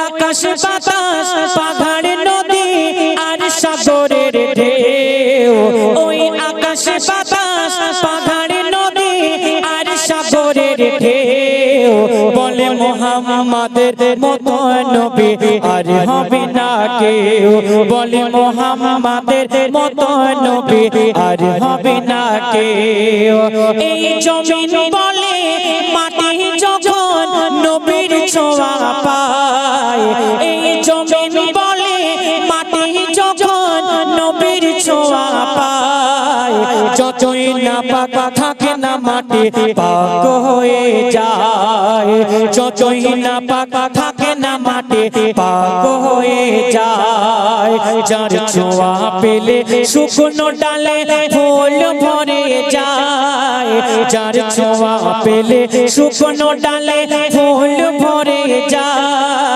আকাশ বাতাস পাহাড় নদী আর সাগরের ঢেউ, ওই আকাশ বাতাস পাহাড় নদী আর সাগরের ঢেউ বলে মুহাম্মাদের মতো নবী আর হবে না কেউ, বলে মুহাম্মাদের মতো নবী আর হবে না কেউ। এই জমিন বলে মাটি যখন নবীর ছোঁয়া পায়, এই জমিন বলে মাটি যখন নবীর ছোঁয়া পায়, যতই না পাক থাকে না মাটি পাক হয়ে যায়, যতই না পাক থাকে না মাটি পাক হয়ে যায়। যার ছোঁয়া পেলে শুকনো ডালে ফুল ভরে যায়, যার ছোঁয়া পেলে শুকনো ডালে ফুল ভরে যায়।